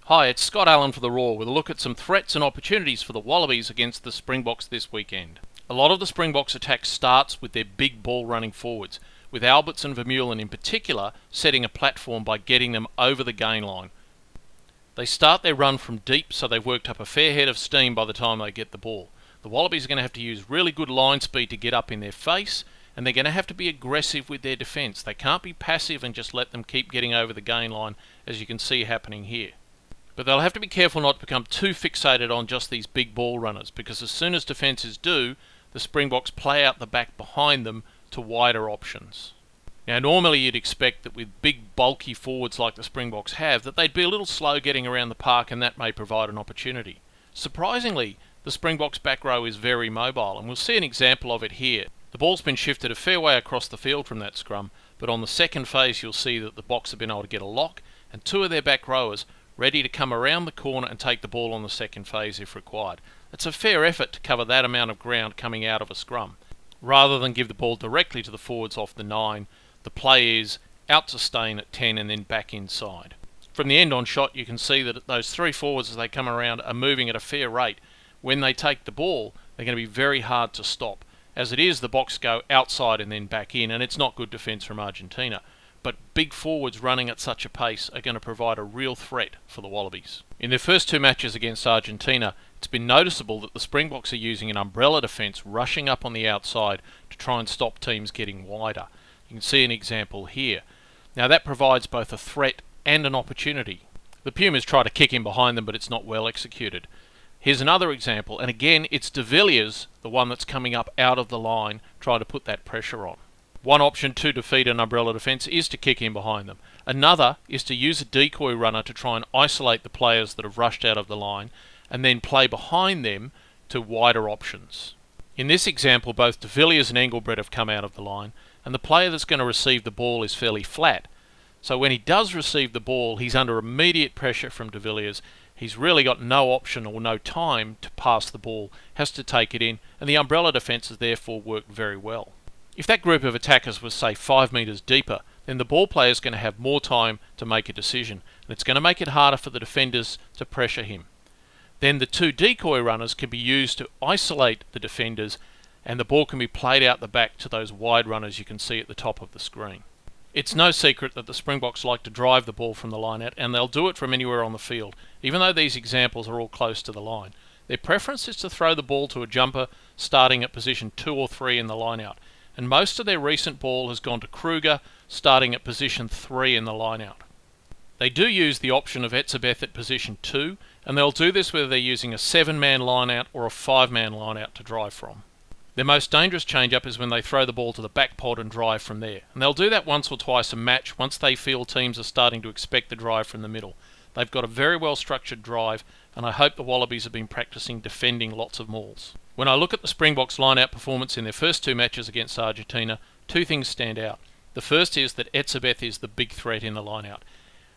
Hi, it's Scott Allen for The Raw with a look at some threats and opportunities for the Wallabies against the Springboks this weekend. A lot of the Springboks attack starts with their big ball running forwards, with Alberts and Vermeulen in particular setting a platform by getting them over the gain line. They start their run from deep, so they've worked up a fair head of steam by the time they get the ball. The Wallabies are going to have to use really good line speed to get up in their face, and they're going to have to be aggressive with their defence. They can't be passive and just let them keep getting over the gain line, as you can see happening here. But they'll have to be careful not to become too fixated on just these big ball runners, because as soon as defences do, the Springboks play out the back behind them to wider options. Now normally you'd expect that with big bulky forwards like the Springboks have, that they'd be a little slow getting around the park, and that may provide an opportunity. Surprisingly, the Springboks back row is very mobile, and we'll see an example of it here. The ball's been shifted a fair way across the field from that scrum, but on the second phase you'll see that the Boks have been able to get a lock, and two of their back rowers ready to come around the corner and take the ball on the second phase if required. It's a fair effort to cover that amount of ground coming out of a scrum. Rather than give the ball directly to the forwards off the 9, the play is out to Stain at 10 and then back inside. From the end on shot you can see that those three forwards as they come around are moving at a fair rate. When they take the ball they're going to be very hard to stop. As it is, the Boks go outside and then back in, and it's not good defence from Argentina. But big forwards running at such a pace are going to provide a real threat for the Wallabies. In their first two matches against Argentina, it's been noticeable that the Springboks are using an umbrella defence, rushing up on the outside to try and stop teams getting wider. You can see an example here. Now that provides both a threat and an opportunity. The Pumas try to kick in behind them, but it's not well executed. Here's another example, and again it's de Villiers, the one that's coming up out of the line, trying to put that pressure on. One option to defeat an umbrella defence is to kick in behind them. Another is to use a decoy runner to try and isolate the players that have rushed out of the line and then play behind them to wider options. In this example, both de Villiers and Engelbrecht have come out of the line, and the player that's going to receive the ball is fairly flat. So when he does receive the ball, he's under immediate pressure from de Villiers. He's really got no option or no time to pass the ball, has to take it in, and the umbrella defence has therefore worked very well. If that group of attackers was, say, 5 metres deeper, then the ball player is going to have more time to make a decision, and it's going to make it harder for the defenders to pressure him. Then the two decoy runners can be used to isolate the defenders, and the ball can be played out the back to those wide runners you can see at the top of the screen. It's no secret that the Springboks like to drive the ball from the line out, and they'll do it from anywhere on the field, even though these examples are all close to the line. Their preference is to throw the ball to a jumper starting at position 2 or 3 in the line out. And most of their recent ball has gone to Kruger, starting at position 3 in the line-out. They do use the option of Etzebeth at position 2, and they'll do this whether they're using a 7-man line-out or a 5-man line-out to drive from. Their most dangerous change-up is when they throw the ball to the back pod and drive from there. And they'll do that once or twice a match once they feel teams are starting to expect the drive from the middle. They've got a very well-structured drive, and I hope the Wallabies have been practicing defending lots of mauls. When I look at the Springboks line-out performance in their first two matches against Argentina, two things stand out. The first is that Etzebeth is the big threat in the line-out.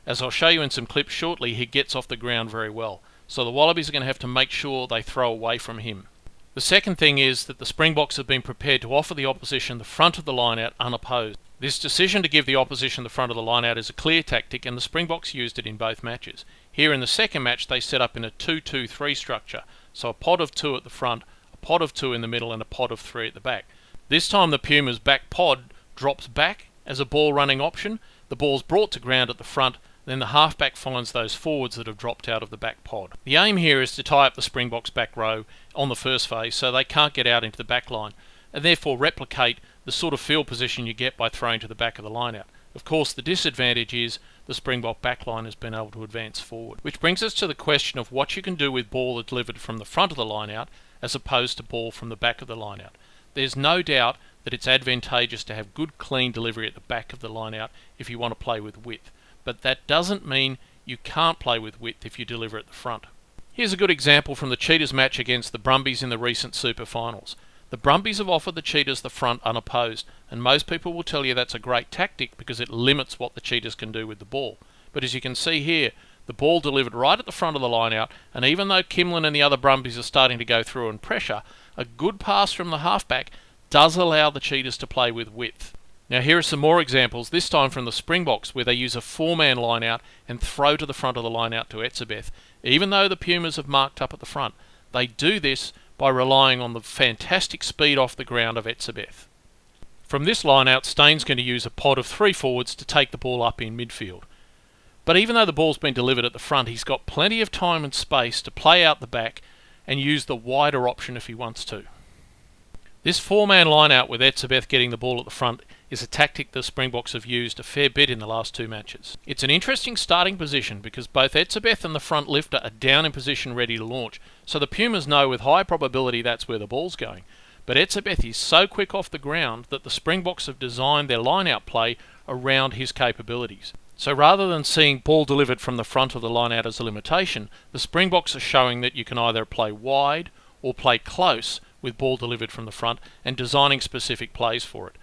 As I'll show you in some clips shortly, he gets off the ground very well. So the Wallabies are going to have to make sure they throw away from him. The second thing is that the Springboks have been prepared to offer the opposition the front of the line-out unopposed. This decision to give the opposition the front of the line-out is a clear tactic, and the Springboks used it in both matches. Here in the second match they set up in a 2-2-3 structure, so a pod of 2 at the front, pod of 2 in the middle and a pod of 3 at the back. This time the Pumas' back pod drops back as a ball running option, the ball's brought to ground at the front, then the halfback finds those forwards that have dropped out of the back pod. The aim here is to tie up the Springboks back row on the first phase so they can't get out into the back line, and therefore replicate the sort of field position you get by throwing to the back of the line out. Of course the disadvantage is the Springbok backline has been able to advance forward. Which brings us to the question of what you can do with ball delivered from the front of the line out as opposed to ball from the back of the line out. There's no doubt that it's advantageous to have good clean delivery at the back of the line out if you want to play with width, but that doesn't mean you can't play with width if you deliver at the front. Here's a good example from the Cheetahs match against the Brumbies in the recent Super Finals. The Brumbies have offered the Cheetahs the front unopposed, and most people will tell you that's a great tactic because it limits what the Cheetahs can do with the ball. But as you can see here, the ball delivered right at the front of the line out, and even though Kimlin and the other Brumbies are starting to go through and pressure, a good pass from the halfback does allow the Cheetahs to play with width. Now here are some more examples, this time from the Springboks, where they use a 4-man line-out and throw to the front of the line-out to Etzebeth. Even though the Pumas have marked up at the front, they do this by relying on the fantastic speed off the ground of Etzebeth. From this line-out, Staines going to use a pod of 3 forwards to take the ball up in midfield. But even though the ball's been delivered at the front, he's got plenty of time and space to play out the back and use the wider option if he wants to. This 4-man line-out with Etzebeth getting the ball at the front is a tactic the Springboks have used a fair bit in the last 2 matches. It's an interesting starting position because both Etzebeth and the front lifter are down in position ready to launch, so the Pumas know with high probability that's where the ball's going. But Etzebeth is so quick off the ground that the Springboks have designed their line-out play around his capabilities. So rather than seeing ball delivered from the front of the line-out as a limitation, the Springboks are showing that you can either play wide or play close with ball delivered from the front and designing specific plays for it.